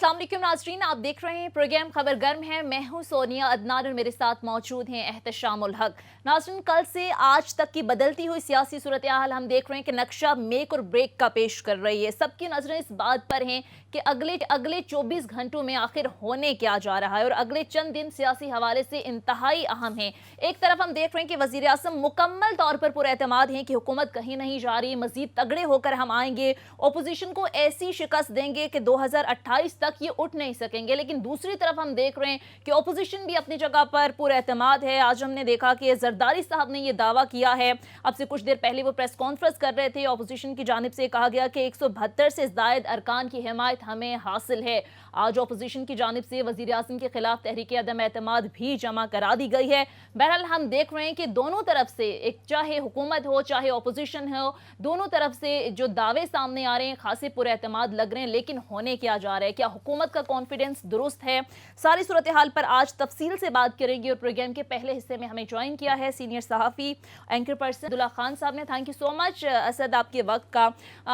अस्सलाम वालेकुम नाज़रीन, आप देख रहे हैं प्रोग्राम खबर गर्म है। मैं हूं सोनिया अदनान और मेरे साथ मौजूद हैं एहतशामुल हक। नाज़रीन, कल से आज तक की बदलती हुई सियासी सूरत हाल हम देख रहे हैं कि नक्शा मेक और ब्रेक का पेश कर रही है। सबकी नजरें इस बात पर हैं कि अगले 24 घंटों में आखिर होने क्या जा रहा है और अगले चंद दिन सियासी हवाले से इंतहाई अहम है। एक तरफ हम देख रहे हैं कि वज़ीर आज़म मुकम्मल तौर पर पुरएतमाद हैं कि हुकूमत कहीं नहीं जा रही, मजीद तगड़े होकर हम आएंगे, अपोजिशन को ऐसी शिकस्त देंगे कि 2028 तक ये उठ नहीं सकेंगे। लेकिन दूसरी तरफ हम देख रहे हैं कि ओपोजिशन भी अपनी जगह पर पुरएतमाद है। आज हमने देखा कि जरदारी साहब ने यह दावा किया है, अब से कुछ देर पहले वो प्रेस कॉन्फ्रेंस कर रहे थे, ओपोजिशन की जानिब से कहा गया कि 172 से जायद अरकान की हिमायत हमें हासिल है। आज ओपोजिशन की जानिब से वजीर आज़म के खिलाफ तहरीक अदम एतमाद भी जमा करा दी गई है। बहरहाल हम देख रहे हैं कि दोनों तरफ से, एक चाहे हुकूमत हो चाहे ओपोजिशन हो, दोनों तरफ से जो दावे सामने आ रहे हैं खासे पुरएतमाद लग रहे हैं। लेकिन होने क्या जा रहा है, क्या हुकूमत का कॉन्फिडेंस दुरुस्त है? सारी सूरत हाल पर आज तफसील से बात करेंगे और प्रोग्राम के पहले हिस्से में हमें ज्वाइन किया है सीनियर सहाफ़ी एंकर पर्सन अब्दुल्ला खान साहब ने। Thank you so much Asad आपके वक्त का।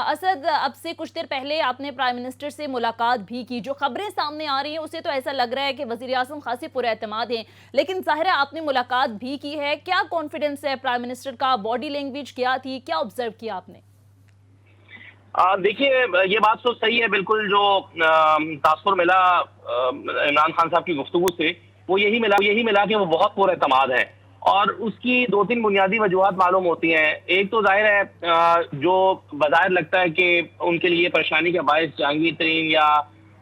असद, अब से कुछ देर पहले आपने प्राइम मिनिस्टर से मुलाकात भी की। जो खबरें सामने आ रही हैं उससे तो ऐसा लग रहा है कि वज़ीर आज़म खासी पुरएतमाद हैं, लेकिन ज़ाहिर है आपने मुलाकात भी की है। क्या कॉन्फिडेंस है प्राइम मिनिस्टर का? बॉडी लैंग्वेज क्या थी, क्या ऑब्जर्व किया आपने? देखिए, ये बात तो सही है बिल्कुल। जो तासुर मिला इमरान खान साहब की गुफ्तगू से, वो यही मिला कि वो बहुत पुरएतमाद है और उसकी दो तीन बुनियादी वजूहात मालूम होती हैं। एक तो जाहिर है जो बज़ाहिर लगता है कि उनके लिए परेशानी का बायस जहांगीर तरीन या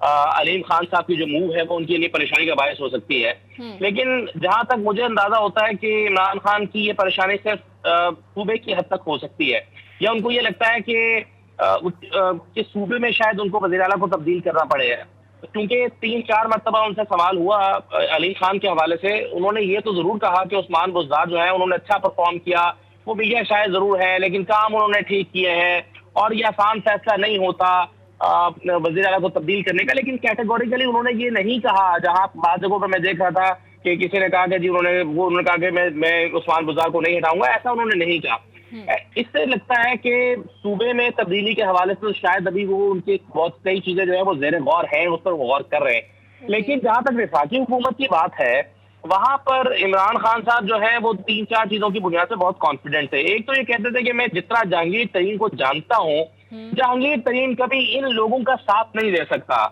अलीम खान साहब की जो मूव है वो उनके लिए परेशानी का बायस हो सकती है। लेकिन जहां तक मुझे अंदाजा होता है कि इमरान खान की ये परेशानी सिर्फ सूबे की हद तक हो सकती है, या उनको ये लगता है कि सूबे में शायद उनको वज़ीर आला को तब्दील करना पड़े। क्योंकि 3-4 मरतबा उनसे सवाल हुआ अली खान के हवाले से। उन्होंने ये तो जरूर कहा कि उस्मान बुज़दार जो है उन्होंने अच्छा परफॉर्म किया, वो मीडिया शायद जरूर है, लेकिन काम उन्होंने ठीक किए हैं और ये आसान फैसला नहीं होता वज़ीर आला को तब्दील करने का। लेकिन कैटेगोरिकली उन्होंने ये नहीं कहा। जहां बाद जगहों पर मैं देख रहा था कि किसी ने कहा कि जी उन्होंने कहा कि मैं उस्मान बुज़दार को नहीं हटाऊंगा, ऐसा उन्होंने नहीं कहा। इससे लगता है कि सूबे में तब्दीली के हवाले से शायद अभी वो उनकी बहुत कई चीजें जो है वो ज़ेर गौर हैं, उस पर वो गौर कर रहे हैं। लेकिन जहां तक वफाकी हुकूमत की बात है, वहां पर इमरान खान साहब जो है वो 3-4 चीजों की बुनियाद से बहुत कॉन्फिडेंट थे। एक तो ये कहते थे कि मैं जितना जहांगीर तरीन को जानता हूँ, जहांगीर तरीन कभी इन लोगों का साथ नहीं दे सकता।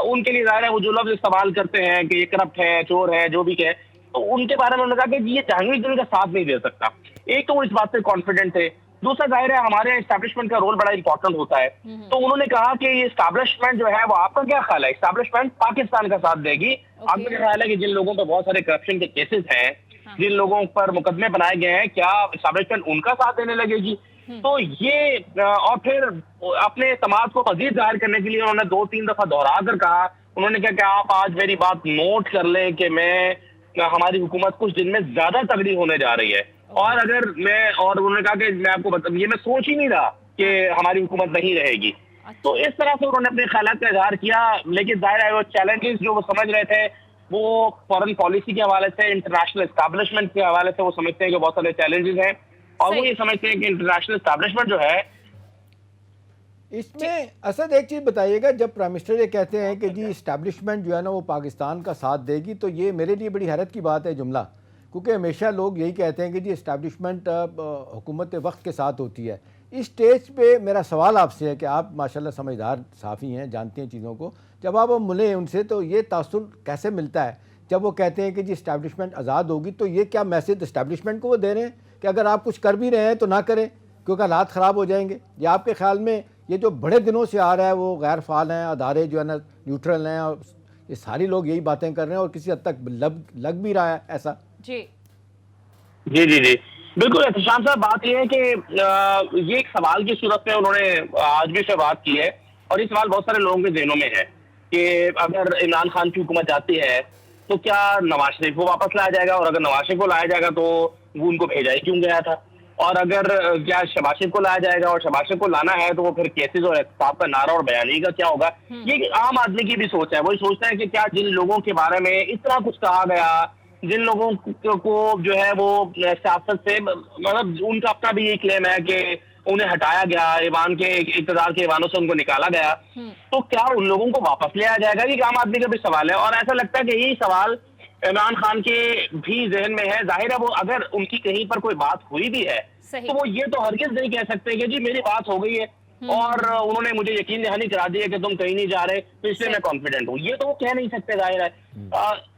उनके लिए ज़ाहिर है वो जो लफ्ज इस्तेमाल करते हैं कि ये करप्ट है, चोर है, जो भी कहे, तो उनके बारे में उन्होंने कहा कि ये जहांगीर तरीन का साथ नहीं दे सकता। एक तो वो इस बात से कॉन्फिडेंट थे। दूसरा, जाहिर है हमारे एस्टैब्लिशमेंट का रोल बड़ा इंपॉर्टेंट होता है। तो उन्होंने कहा कि ये एस्टैब्लिशमेंट जो है वो, आपका क्या ख्याल है, एस्टैब्लिशमेंट पाकिस्तान का साथ देगी? आपका क्या ख्याल है कि जिन लोगों पर बहुत सारे करप्शन के केसेस हैं, जिन लोगों पर मुकदमे बनाए गए हैं, क्या एस्टैब्लिशमेंट उनका साथ देने लगेगी? तो ये और फिर अपने समाज को मजीद जाहिर करने के लिए उन्होंने 2-3 दफा दोहरा कर कहा, उन्होंने कहा कि आप आज मेरी बात नोट कर लें कि हमारी हुकूमत कुछ दिन में ज्यादा तगड़ी होने जा रही है। और उन्होंने कहा कि मैं आपको ये मैं सोच ही नहीं रहा कि हमारी हुकूमत नहीं रहेगी। तो इस तरह से उन्होंने अपने ख्यालात का इजहार किया। लेकिन जाहिर है वो चैलेंजेस जो वो समझ रहे थे, वो फॉरेन पॉलिसी के हवाले से, इंटरनेशनल एस्टैब्लिशमेंट के हवाले से वो समझते हैं कि बहुत सारे चैलेंजेस हैं और वो ये समझते हैं कि इंटरनेशनल एस्टैब्लिशमेंट जो है इसमें। असद, एक चीज़ बताइएगा, जब प्राइम मिनिस्टर ये कहते हैं कि जी इस्टेब्लिशमेंट जो है ना वो पाकिस्तान का साथ देगी, तो ये मेरे लिए बड़ी हैरत की बात है जुमला, क्योंकि हमेशा लोग यही कहते हैं कि जी इस्टेब्लिशमेंट हुकूमत वक्त के साथ होती है। इस स्टेज पे मेरा सवाल आपसे है कि आप माशाल्लाह समझदार साफ़ी हैं, जानते हैं चीज़ों को, जब आप मिले उनसे तो ये तासुर कैसे मिलता है जब वो कहते हैं कि जी इस्टेब्लिशमेंट आज़ाद होगी? तो ये क्या मैसेज इस्टेब्लिशमेंट को वो दे रहे हैं कि अगर आप कुछ कर भी रहे हैं तो ना करें क्योंकि हालात ख़राब हो जाएंगे? या आपके ख्याल में ये जो बड़े दिनों से आ रहा है वो गैर फाल हैं, अदारे जो है ना न्यूट्रल हैं, और ये सारी लोग यही बातें कर रहे हैं और किसी हद तक लग भी रहा है ऐसा? जी जी जी जी बिल्कुल एहतशाम साहब, बात यह है कि ये एक सवाल की सूरत में उन्होंने आज भी से बात की है और ये सवाल बहुत सारे लोगों के ज़हनों में है कि अगर इमरान खान की हुकूमत जाती है तो क्या नवाज शरीफ को वापस लाया जाएगा, और अगर नवाज शरीफ को लाया जाएगा तो वो उनको भेजा ही क्यों गया था, और अगर क्या शहबाज शरीफ को लाया जाएगा और शहबाज शरीफ को लाना है तो वो फिर केसेस और एहतसाब का नारा और बयानी का क्या होगा? ये आम आदमी की भी सोच है। वही सोचता है कि क्या जिन लोगों के बारे में इतना कुछ कहा गया, जिन लोगों को जो है वो सियासत से, मतलब उनका अपना भी ये क्लेम है कि उन्हें हटाया गया, ईवान के इक़्तिदार के ईवानों से उनको निकाला गया, तो क्या उन लोगों को वापस ले आया जाएगा? ये आम आदमी का भी सवाल है। और ऐसा लगता है कि यही सवाल इमरान खान के भी जहन में है। जाहिर है वो अगर उनकी कहीं पर कोई बात हुई भी है तो वो ये तो हरगिज नहीं कह सकते कि जी मेरी बात हो गई है और उन्होंने मुझे यकीन दहानी करा दी है कि तुम कहीं नहीं जा रहे तो इसलिए मैं कॉन्फिडेंट हूँ। ये तो वो कह नहीं सकते। जाहिर है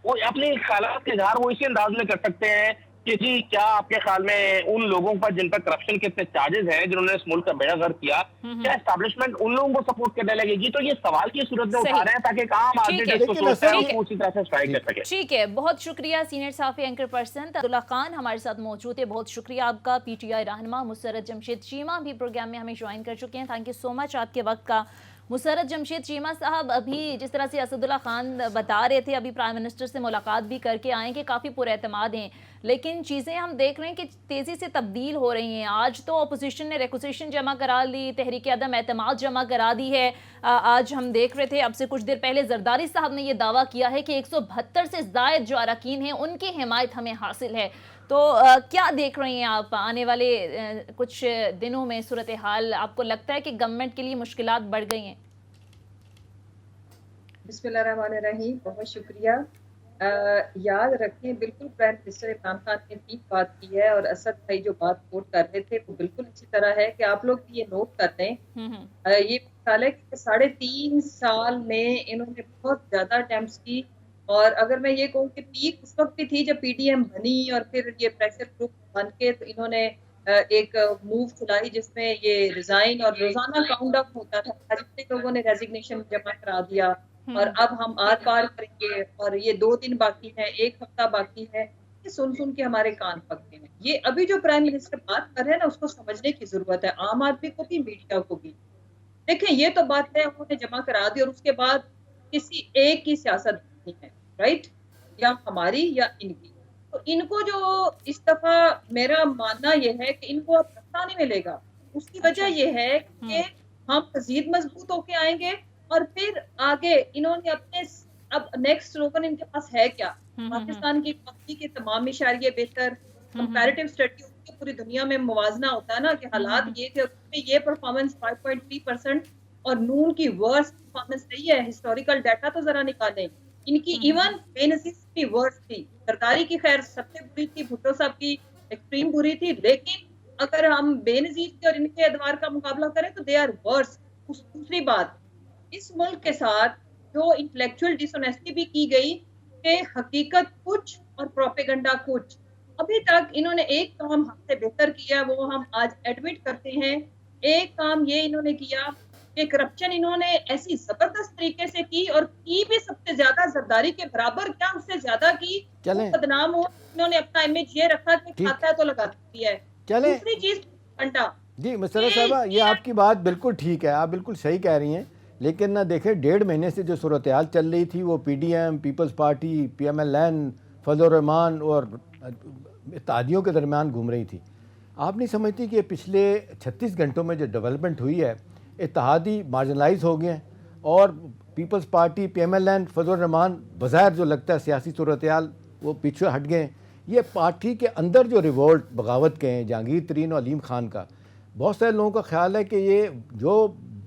वो अपने ख्यालात के इजहार वो इसी अंदाज में कर सकते हैं कि जी क्या आपके ख्याल में उन लोगों पर जिन पर करप्शन के इतने चार्जेस हैं, जिन्होंने इस मुल्क का बेड़ा गर्क किया, क्या एस्टैब्लिशमेंट उन लोगों को सपोर्ट करने लगेगी? तो ये सवाल की सूरत में उठा रहे हैं ताकि एक आम आदमी जिसको सोचता है वो उसी तरह से स्ट्राइक कर सके। ठीक है, बहुत शुक्रिया सीनियर साफी एंकर पर्सन अब्दुल्ला खान हमारे साथ मौजूद है। बहुत शुक्रिया आपका। पीटीआई रहनुमा मुसर्रत जमशेद चीमा भी प्रोग्राम में हमें ज्वाइन कर चुके हैं। थैंक यू सो मच आपके वक्त का। मुसर्रत जमशेद चीमा साहब, अभी जिस तरह से असदुल्ला खान बता रहे थे, अभी प्राइम मिनिस्टर से मुलाकात भी करके आए कि काफ़ी पुरएतमाद हैं, लेकिन चीज़ें हम देख रहे हैं कि तेज़ी से तब्दील हो रही हैं। आज तो अपोजिशन ने रिक्वेजिशन जमा करा ली, तहरीक अदम एतमाद जमा करा दी है। आज हम देख रहे थे, अब से कुछ देर पहले जरदारी साहब ने यह दावा किया है कि 172 से ज़ायद जो अरकान हैं उनकी हिमायत हमें हासिल है। तो क्या देख रही हैं आप आने वाले कुछ दिनों में सूरत हाल? आपको लगता है कि गवर्नमेंट के लिए मुश्किलात बढ़ गई हैं? बिस्मिल्लाहिर्रहमानिर्रहीम, बहुत शुक्रिया। याद रखें, बिल्कुल प्राइम मिनिस्टर इमरान खान ने ठीक बात की है और असद भाई जो बात कोट कर रहे थे वो बिल्कुल इसी तरह है कि आप लोग भी ये नोट कर लें। ये साल है कि 3.5 साल में इन्होंने बहुत ज्यादा अटेम्प्ट्स की और अगर मैं ये कहूँ कि पीक उस वक्त भी थी जब पीडीएम बनी और फिर ये प्रेशर ग्रुप बन के तो इन्होंने एक मूव चलाई जिसमें ये रिजाइन और रोजाना काउंट डाउन होता था। जितने लोगों ने रेजिग्नेशन जमा करा दिया और अब हम आर पार करेंगे और ये 2 दिन बाकी है, 1 हफ्ता बाकी है। ये सुन सुन के हमारे कान पकते हैं। ये अभी जो प्राइम मिनिस्टर बात कर रहे हैं ना, उसको समझने की जरूरत है, आम आदमी को भी, मीडिया को भी। देखिए ये तो बात है उन्होंने जमा करा दी और उसके बाद किसी एक की सियासत नहीं है, राइट, या हमारी या इनकी। तो इनको जो इस दफा मेरा मानना यह है कि इनको अब रास्ता नहीं मिलेगा। उसकी वजह यह है कि हम मजीद मजबूत होके आएंगे और फिर आगे इन्होंने अपने अब नेक्स्ट स्लोगन इनके पास है क्या? पाकिस्तान की इकोनॉमी के तमाम इशारे बेहतर, कंपैरेटिव स्टडी पूरी दुनिया में मुवाजना होता है ना कि हालात ये कि ये परफॉर्मेंस 5.3% और नून की वर्स्ट परफॉर्मेंस नहीं है। हिस्टोरिकल डाटा तो जरा निकालें। इनकी इवन बेनजीर की वर्स्ट थी। सरकारी की खैर सबसे बुरी थी, भुट्टो साहब की एक्सट्रीम बुरी थी, लेकिन अगर हम बेनजीर के और इनके अदवार का मुकाबला करें तो दे आर वर्स। दूसरी बात, इस मुल्क के साथ जो इंटेलेक्चुअल डिसऑनेस्टी भी की गई कि हकीकत कुछ और प्रोपेगेंडा कुछ। अभी तक इन्होंने एक काम हमसे बेहतर किया, वो हम आज एडमिट करते हैं। एक काम ये इन्होंने किया कि करप्शन इन्होंने ऐसी जबरदस्त तरीके से की और की भी सबसे ज्यादा जरदारी के बराबर, क्या उससे ज्यादा की, बदनाम हो। इन्होंने अपना इमेज ये रखा कि खाता है तो लगाती है। दूसरी चीज घंटा जी मुसर्रत साहबा, ये आपकी बात बिल्कुल ठीक है, आप बिल्कुल सही कह रही हैं, लेकिन ना देखें 1.5 महीने से जो सूरत हाल चल रही थी वो पीडीएम, पीपल्स पार्टी, PMLN, फजल रहमान और इत्तेहादियों के दरमियान घूम रही थी। आप नहीं समझती कि पिछले 36 घंटों में जो डेवलपमेंट हुई है, इत्तेहादी मार्जिनलाइज हो गए हैं और पीपल्स पार्टी, PMLN, फजल रहमान बज़ाहिर जो लगता है सियासी सूरत हाल वो पीछे हट गए। ये पार्टी के अंदर जो रिवोल्ट बगावत के हैं जहांगीर तरीन और अलीम खान का, बहुत सारे लोगों का ख्याल है कि ये जो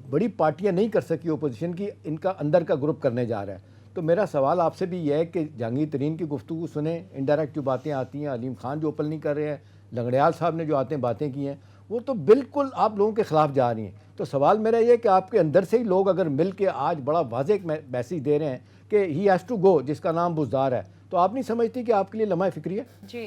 बड़ी पार्टियां नहीं कर सकी ओपोजिशन की, इनका अंदर का ग्रुप करने जा रहा है। तो मेरा सवाल आपसे भी यह है कि जहांगीर तरीन की गुफ्तगू सुने, इनडायरेक्ट जो बातें आती हैं, अलीम खान जो ओपन नहीं कर रहे हैं, लंगड़ियाल साहब ने जो बातें की हैं, वो तो बिल्कुल आप लोगों के ख़िलाफ़ जा रही हैं। तो सवाल मेरा ये कि आपके अंदर से ही लोग अगर मिल के आज बड़ा वाज़ेह मैसेज दे रहे हैं कि ही हैज़ टू गो, जिसका नाम बुज़दार है, तो आप नहीं समझती कि आपके लिए लम्हा फ़िक्री है? जी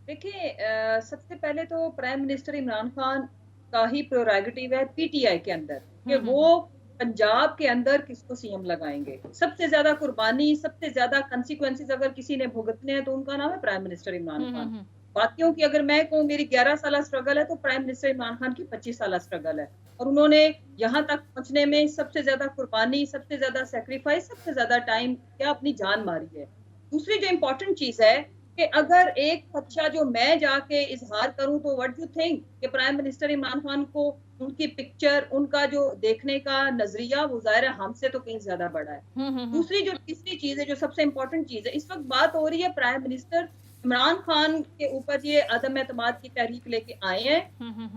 देखिए, सबसे पहले तो प्राइम मिनिस्टर इमरान खान का ही प्रोरेगेटिव है पीटीआई के अंदर कि वो पंजाब के अंदर किसको सीएम लगाएंगे। सबसे ज्यादा कुर्बानी, सबसे ज्यादा कंसिक्वेंसेस अगर किसी ने भुगतने हैं तो उनका नाम है प्राइम मिनिस्टर इमरान खान। बाकियों की अगर मैं कहूँ, मेरी 11 साल स्ट्रगल है तो प्राइम मिनिस्टर इमरान खान की 25 साल स्ट्रगल है और उन्होंने यहाँ तक पहुंचने में सबसे ज्यादा कुर्बानी, सबसे ज्यादा सेक्रीफाइस, सबसे ज्यादा टाइम क्या अपनी जान मारी है। दूसरी जो इम्पोर्टेंट चीज है कि अगर एक खदशा जो मैं जाके इजहार करूं तो व्हाट यू थिंक कि प्राइम मिनिस्टर इमरान खान को उनकी पिक्चर, उनका जो देखने का नजरिया वो जाहिर है हमसे तो कहीं ज्यादा बड़ा है। दूसरी जो तीसरी चीज है, जो सबसे इम्पोर्टेंट चीज है, इस वक्त बात हो रही है प्राइम मिनिस्टर इमरान खान के ऊपर ये अदम एतमाद की तहरीक लेके आए हैं,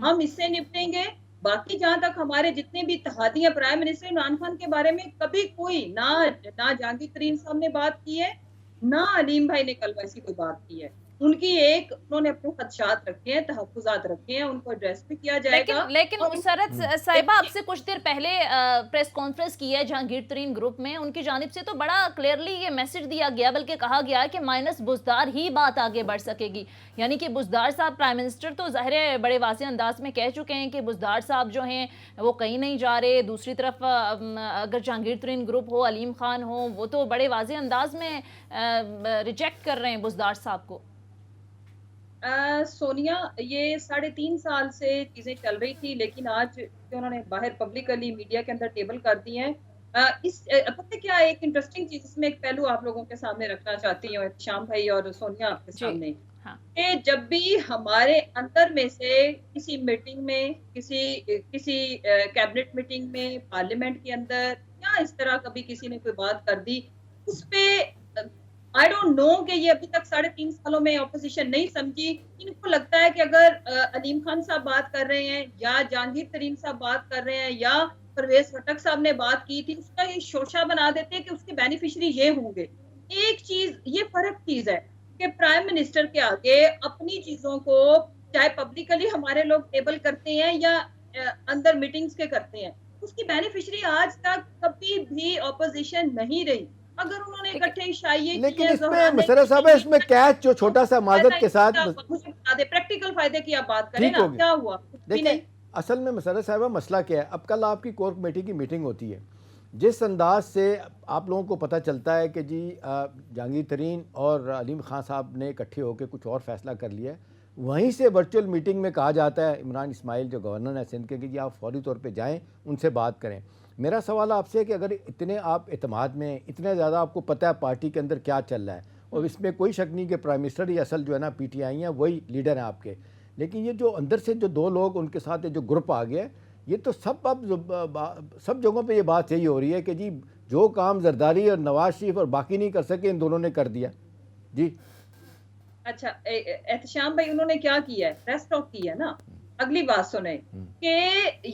हम इससे निपटेंगे। बाकी जहां तक हमारे जितने भी इत्तेहादी प्राइम मिनिस्टर इमरान खान के बारे में कभी कोई ना जहांगीर तरीन साहब ने बात की है, ना अलीम भाई ने कल वैसी कोई बात की है। उन्होंने अपने खदशात रखे हैं, तहफ्फुजात रखे हैं, उनको एड्रेस भी किया जाएगा। लेकिन और मुसर्रत साहिबा आपसे कुछ देर पहले प्रेस कॉन्फ्रेंस की है जहांगीर तरीन ग्रुप में, उनकी जानिब से तो बड़ा क्लियरली ये मैसेज दिया गया, बल्कि कहा गया कि माइनस बुज़दार ही बात आगे बढ़ सकेगी। यानी कि बुज़दार साहब, प्राइम मिनिस्टर तो ज़ाहिर है बड़े वाज़े अंदाज में कह चुके हैं कि बुज़दार साहब जो हैं वो कहीं नहीं जा रहे। दूसरी तरफ अगर जहांगीर तरीन ग्रुप हो, अलीम खान हो, वो तो बड़े वाज़े अंदाज में रिजेक्ट कर रहे हैं बुज़दार साहब को। सोनिया, ये 3.5 साल से चीजें चल रही थी, लेकिन आज जो उन्होंने बाहर पब्लिकली मीडिया के अंदर टेबल कर दी है। पता है क्या, एक इंटरेस्टिंग चीज इसमें एक पहलू आप लोगों के सामने रखना चाहती हूँ, श्याम भाई और सोनिया आपके सामने। हाँ। कि जब भी हमारे अंदर में से किसी मीटिंग में, किसी कैबिनेट मीटिंग में, पार्लियामेंट के अंदर, या इस तरह कभी किसी ने कोई बात कर दी, उस पे आई डोंट नो कि ये अभी तक 3.5 सालों में ऑपोजिशन नहीं समझी। इनको लगता है कि अगर अलीम खान साहब बात कर रहे हैं, या जहांगीर तरीन साहब बात कर रहे हैं, या परवेज खटक साहब ने बात की थी, उसका ये शोशा बना देते हैं कि उसके बेनिफिशियरी ये होंगे। एक चीज, ये फर्क चीज है कि प्राइम मिनिस्टर के आगे अपनी चीजों को, चाहे पब्लिकली हमारे लोग टेबल करते हैं या अंदर मीटिंग्स के करते हैं, उसकी बेनिफिशियरी आज तक कभी भी ऑपोजिशन नहीं रही। अगर उन्होंने इकट्ठे शाये, लेकिन इसमें मुशर्रफ साहब, इसमें कैच जो छोटा सा माजरत के साथ, मुझे बता दे प्रैक्टिकल फायदे की आप बात करें ना, क्या हुआ? देखिए असल में मुशर्रफ साहब मसला क्या है, अब कल आपकी कोर कमेटी की मीटिंग होती है, जिस अंदाज से आप लोगों को पता चलता है कि जी जहांगीर तरीन और अलीम खान साहब ने इकट्ठे होकर कुछ और फैसला कर लिया है, वहीं से वर्चुअल मीटिंग में कहा जाता है इमरान इस्माइल जो गवर्नर है सिंध के, कि आप फौरी तौर पे जाएं, उनसे बात करें। मेरा सवाल आपसे है कि अगर इतने आप एतमाद में, इतने ज़्यादा आपको पता है पार्टी के अंदर क्या चल रहा है, और इसमें कोई शक नहीं कि प्राइम मिनिस्टर ही असल जो है ना PTI हैं, वही लीडर हैं आपके, लेकिन ये जो अंदर से जो 2 लोग उनके साथ जो ग्रुप आ गया, ये तो सब जगहों पे ये बात यही हो रही है कि जी जो काम जरदारी और नवाज शरीफ और बाकी नहीं कर सके, इन दोनों ने कर दिया जी। अच्छा, एहतशाम भाई, उन्होंने क्या किया है? प्रेस टॉक की है ना। अगली बात सुने कि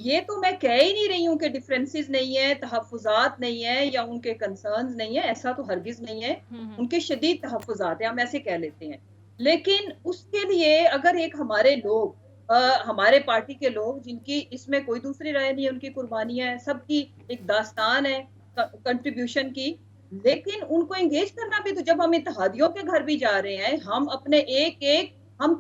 ये तो मैं कह ही नहीं रही हूँ कि डिफरेंसेस नहीं है, तहफ्फुजात नहीं है, या उनके कंसर्न्स नहीं है, ऐसा तो हरगिज नहीं है। उनके शदीद तहफ्फुजात है, हम ऐसे कह लेते हैं। लेकिन उसके लिए अगर एक हमारे लोग, हमारे पार्टी के लोग, जिनकी इसमें कोई दूसरी राय नहीं है, उनकी कुर्बानियां हैं, सबकी एक दास्तान है कंट्रीब्यूशन की, लेकिन उनको एंगेज करना भी, तो जब हम इत्तेहादियों के घर भी जा रहे हैं, हम अपने हम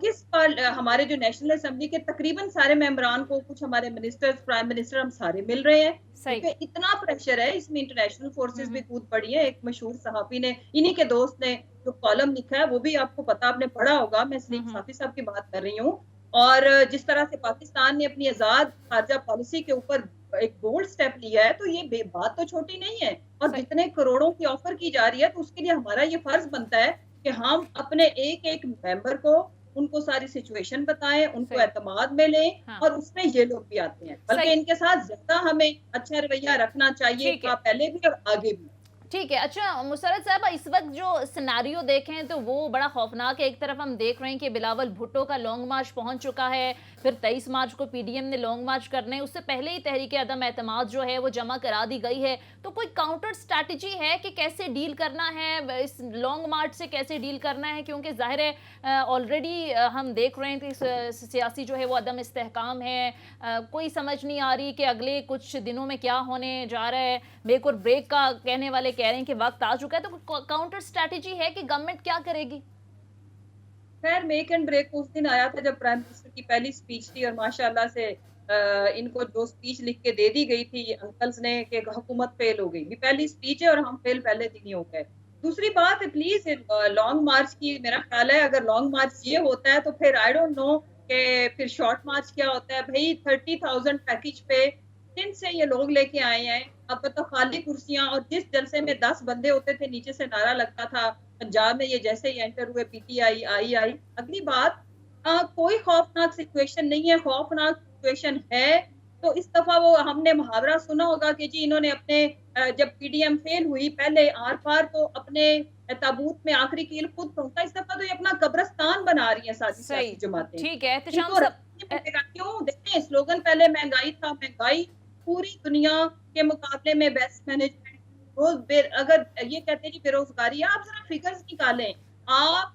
हमारे जो नेशनल असेंबली के तकरीबन सारे मेंबरान को, कुछ हमारे मिनिस्टर्स, प्राइम मिनिस्टर, हम सारे मिल रहे हैं। क्योंकि इतना प्रेशर है, इसमें इंटरनेशनल फोर्सेस भी कूद पड़ी है। एक मशहूर सहाफी ने, इन्हीं के दोस्त ने जो कॉलम लिखा है, वो भी आपको पता, आपने पढ़ा होगा, मैं सलीम साफी साहब की बात कर रही हूँ। और जिस तरह से पाकिस्तान ने अपनी आजाद खारजा पॉलिसी के ऊपर एक बोल्ड स्टेप लिया है, तो ये बात तो छोटी नहीं है। और जितने करोड़ों की ऑफर की जा रही है, तो उसके लिए हमारा ये फर्ज बनता है कि हम अपने एक मेंबर को, उनको सारी सिचुएशन बताएं, उनको एतमाद में लें। हाँ। और उसमें ये लोग भी आते हैं, बल्कि इनके साथ ज्यादा हमें अच्छा रवैया रखना चाहिए, पहले भी और आगे भी। ठीक है। अच्छा मुसर्रत साहब, इस वक्त जो सिनेरियो देखें तो वो बड़ा खौफनाक है। एक तरफ हम देख रहे हैं कि बिलावल भुट्टो का लॉन्ग मार्च पहुंच चुका है, फिर 23 मार्च को PDM ने लॉन्ग मार्च करने, उससे पहले ही तहरीक अदम एतमाद जो है वो जमा करा दी गई है। तो कोई काउंटर स्ट्रैटेजी है कि कैसे डील करना है, इस लॉन्ग मार्च से कैसे डील करना है? क्योंकि जाहिर है ऑलरेडी हम देख रहे हैं कि सियासी जो है वो अदम इस्तेहकाम है, कोई समझ नहीं आ रही कि अगले कुछ दिनों में क्या होने जा रहा है। मेक और ब्रेक का कहने वाले कह रहे हैं कि वक्त आ चुका है, तो काउंटर स्ट्रैटेजी है कि गवर्नमेंट क्या करेगी? खैर, मेक एंड ब्रेक उस दिन आया था जब प्राइम मिनिस्टर की पहली स्पीच थी, और माशाल्लाह से इनको जो स्पीच लिख के दे दी गई थी अंकल्स ने कि हुकूमत फेल हो गई। ये पहली स्पीच है और हम फेल पहले दिन ही हो गए। दूसरी बात है, प्लीज लॉन्ग मार्च की, मेरा ख्याल है अगर लॉन्ग मार्च ये होता है तो फिर आई डोंट नो कि फिर शॉर्ट मार्च क्या होता है। भाई 30,000 पैकेज पे दिन से ये लोग लेके आए हैं, अब तो खाली कुर्सियां, और जिस जलसे में 10 बंदे होते थे, नीचे से नारा लगता था पंजाब में, ये जैसे ही एंटर हुए PTI आई। अगली बात, कोई खौफनाक सिचुएशन नहीं है। खौफनाक सिचुएशन है तो इस दफा वो हमने मुहावरा सुना होगा कि जी इन्होंने अपने जब पीडीएम फेल हुई पहले आर पार तो अपने ताबूत में आखिरी कील खुद पहुंचा, इस दफा तो ये अपना कब्रिस्तान बना रही है सारी सही, सियासी जमातें। ठीक है एहतशाम इनको साहब। रखने पड़ेगा। क्यों देखें स्लोगन पहले महंगाई था, महंगाई पूरी दुनिया के मुकाबले में बेस्ट मैनेजमेंट। रोज अगर ये कहते हैं कि बेरोजगारी है, आप जरा फिगर्स निकालें, आप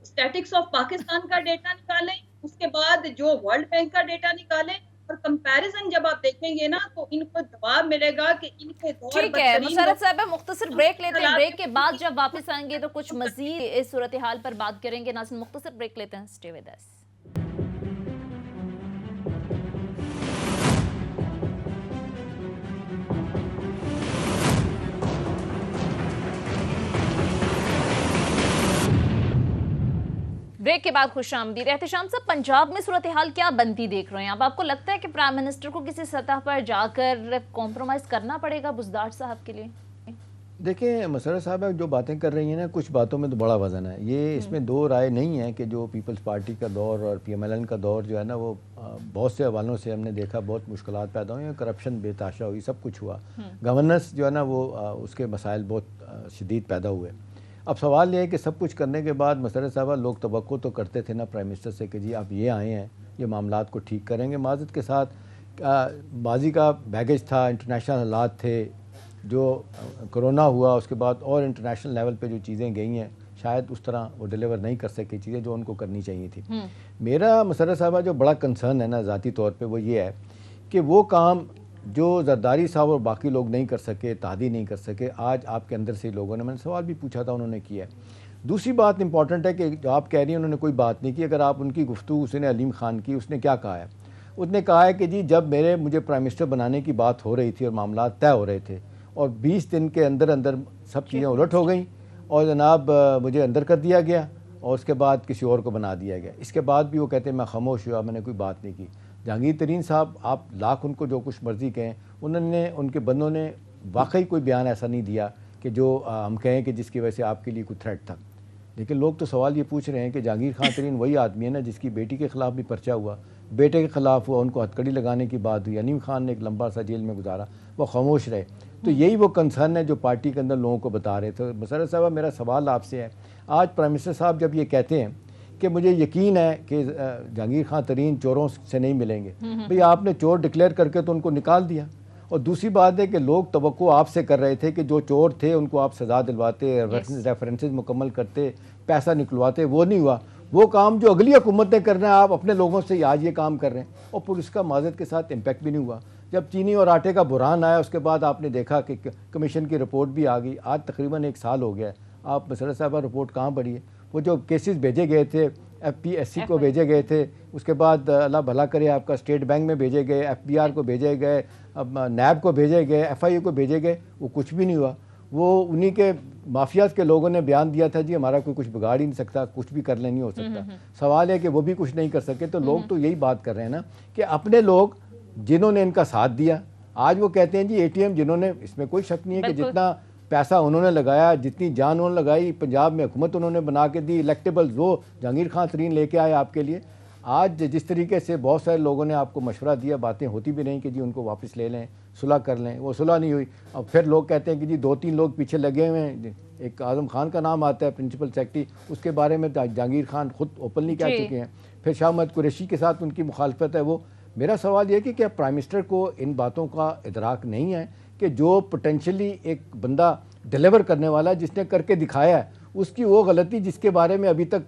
स्टैटिक्स ऑफ पाकिस्तान का डेटा निकालें, उसके बाद जो वर्ल्ड बैंक का डेटा निकालें और कंपैरिजन जब आप देखेंगे ना तो इनको जवाब मिलेगा कि इनके दौर ठीक है मुशर्रफ साहब, मुख्तसर ब्रेक लेते हैं। ब्रेक के बाद जब वापस आएंगे तो कुछ मजीद इस सूरत हाल पर बात करेंगे। नाज़रीन मुख्तसर ब्रेक लेते हैं, स्टे विद अस। ब्रेक के बाद खुश आमदीद। एहतशाम साहब, पंजाब में सूरत हाल क्या बनती देख रहे हैं? अब आपको लगता है कि प्राइम मिनिस्टर को किसी सतह पर जाकर कॉम्प्रोमाइज़ करना पड़ेगा बुज़दार साहब के लिए? देखिए मुशर्रफ साहब जो बातें कर रही हैं ना, कुछ बातों में तो बड़ा वजन है। ये इसमें दो राय नहीं है कि जो पीपल्स पार्टी का दौर और PMLN का दौर जो है ना, वो बहुत से हवालों से हमने देखा बहुत मुश्किलात पैदा हुई, करप्शन बेताशा हुई, सब कुछ हुआ। गवर्नेंस जो है ना वो उसके मसाइल बहुत शदीद पैदा हुए। अब सवाल ये है कि सब कुछ करने के बाद मुशर्रफ साहब लोग तवक्को तो करते थे ना प्राइम मिनिस्टर से कि जी आप ये आए हैं, ये मामलात को ठीक करेंगे। माज़रत के साथ माजी का बैगेज था, इंटरनेशनल हालात थे, जो कोरोना हुआ उसके बाद और इंटरनेशनल लेवल पे जो चीज़ें गई हैं शायद उस तरह वो डिलीवर नहीं कर सके चीज़ें जो उनको करनी चाहिए थी। मेरा मुशर्रफ साहब जो बड़ा कंसर्न है ना ज़ाती तौर पे वो ये है कि वो काम जो जरदारी साहब और बाकी लोग नहीं कर सके, तादी नहीं कर सके, आज आपके अंदर से लोगों ने, मैंने सवाल भी पूछा था, उन्होंने किया है। दूसरी बात इंपॉर्टेंट है कि जो आप कह रही हैं उन्होंने कोई बात नहीं की। अगर आप उनकी गुफ्तगू उसने अलीम खान की, उसने क्या कहा है? उसने कहा है कि जी जब मुझे प्राइम मिनिस्टर बनाने की बात हो रही थी और मामला तय हो रहे थे और 20 दिन के अंदर अंदर सब चीज़ें उलट हो गई और जनाब मुझे अंदर कर दिया गया और उसके बाद किसी और को बना दिया गया। इसके बाद भी वो कहते हैं मैं खामोश हुआ, मैंने कोई बात नहीं की। जहांगीर तरीन साहब आप लाख उनको जो कुछ मर्जी कहें, उन्होंने उनके बंदों ने वाकई कोई बयान ऐसा नहीं दिया कि जो हम कहें कि जिसकी वजह से आपके लिए कोई थ्रेट था। लेकिन लोग तो सवाल ये पूछ रहे हैं कि जहांगीर खान तरीन वही आदमी है ना जिसकी बेटी के ख़िलाफ़ भी पर्चा हुआ, बेटे के ख़िलाफ़ हुआ, उनको हथकड़ी लगाने की बात हुई, अनीम खान ने एक लंबा सा जेल में गुजारा, वो खामोश रहे। तो यही वो कंसर्न है जो पार्टी के अंदर लोगों को बता रहे थे। मुशर्रफ साहब मेरा सवाल आपसे है, आज प्राइम मिनिस्टर साहब जब ये कहते हैं कि मुझे यकीन है कि जहांगीर खान तरीन चोरों से नहीं मिलेंगे, भाई आपने चोर डिक्लेयर करके तो उनको निकाल दिया। और दूसरी बात है कि लोग तवक्को आपसे कर रहे थे कि जो चोर थे उनको आप सज़ा दिलवाते, रेफरेंसेस मुकम्मल करते, पैसा निकलवाते, वो नहीं हुआ। वो काम जो अगली हुकूमत ने करना है आप अपने लोगों से आज ये काम कर रहे हैं और फिर उसका माज़रत के साथ इम्पैक्ट भी नहीं हुआ। जब चीनी और आटे का बुरहान आया उसके बाद आपने देखा कि कमीशन की रिपोर्ट भी आ गई। आज तकरीबन 1 साल हो गया। आप मुशर्रफ साहब रिपोर्ट कहाँ पढ़ी है? वो जो केसेस भेजे गए थे FPSC को भेजे गए थे, उसके बाद अल्लाह भला करे आपका स्टेट बैंक में भेजे गए, FBR को भेजे गए, अब NAB को भेजे गए, FIA को भेजे गए, वो कुछ भी नहीं हुआ। वो उन्हीं के माफियाज के लोगों ने बयान दिया था जी हमारा कोई कुछ बिगाड़ ही नहीं सकता, कुछ भी कर ले नहीं हो सकता। सवाल है कि वो भी कुछ नहीं कर सके। तो लोग तो यही बात कर रहे हैं ना कि अपने लोग जिन्होंने इनका साथ दिया, आज वो कहते हैं जी ATM जिन्होंने, इसमें कोई शक नहीं है कि जितना पैसा उन्होंने लगाया, जितनी जान उन्होंने लगाई, पंजाब में हुकूमत उन्होंने बना के दी, इलेक्टेबल्स वो जहांगीर खान तरीन लेके आए आपके लिए। आज जिस तरीके से बहुत सारे लोगों ने आपको मशवरा दिया, बातें होती भी नहीं कि जी उनको वापस ले लें, सुलह कर लें, वो सुलह नहीं हुई। अब फिर लोग कहते हैं कि जी 2-3 लोग पीछे लगे हुए हैं। एक आज़म खान का नाम आता है प्रिंसिपल सेक्रेटरी, उसके बारे में जहांगीर खान खुद ओपनली कह चुके हैं। फिर शाह महमूद कुरैशी के साथ उनकी मुखालफत है। वो मेरा सवाल ये कि क्या प्राइम मिनिस्टर को इन बातों का इदराक नहीं है कि जो पोटेंशली एक बंदा डिलीवर करने वाला जिसने करके दिखाया है, उसकी वो गलती जिसके बारे में अभी तक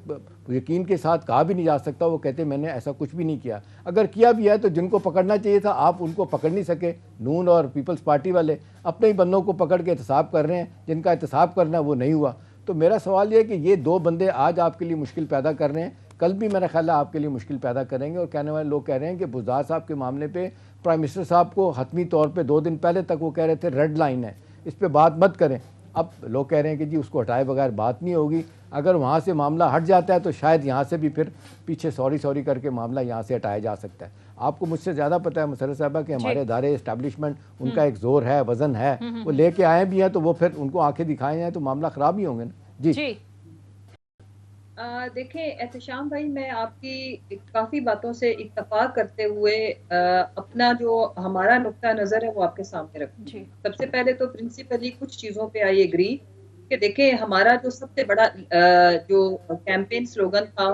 यकीन के साथ कहा भी नहीं जा सकता, वो कहते मैंने ऐसा कुछ भी नहीं किया। अगर किया भी है तो जिनको पकड़ना चाहिए था आप उनको पकड़ नहीं सके। नून और पीपल्स पार्टी वाले अपने ही बंदों को पकड़ के एहतसाब कर रहे हैं, जिनका एहतसाब करना वो नहीं हुआ। तो मेरा सवाल ये है कि ये 2 बंदे आज आपके लिए मुश्किल पैदा कर रहे हैं, कल भी मेरा ख्याल है आपके लिए मुश्किल पैदा करेंगे। और कहने वाले लोग कह रहे हैं कि बुज़दार साहब के मामले पे प्राइम मिनिस्टर साहब को हतमी तौर पे 2 दिन पहले तक वो कह रहे थे रेड लाइन है, इस पर बात मत करें। अब लोग कह रहे हैं कि जी उसको हटाए बगैर बात नहीं होगी। अगर वहाँ से मामला हट जाता है तो शायद यहाँ से भी फिर पीछे सॉरी करके मामला यहाँ से हटाया जा सकता है। आपको मुझसे ज़्यादा पता है मुशर्रफ साहबा कि हमारे इदारे इस्टेब्लिशमेंट उनका एक जोर है, वजन है, वो लेके आए भी हैं तो वो फिर उनको आंखें दिखाए हैं तो मामला ख़राब ही होंगे ना। जी देखें एहतशाम भाई, मैं आपकी काफी बातों से इत्तफाक करते हुए अपना जो हमारा नुक्ता नजर है वो आपके सामने रखूंगी। जी। सबसे पहले तो प्रिंसिपली कुछ चीजों पे आई एग्री कि देखें, हमारा जो सबसे बड़ा जो कैंपेन स्लोगन था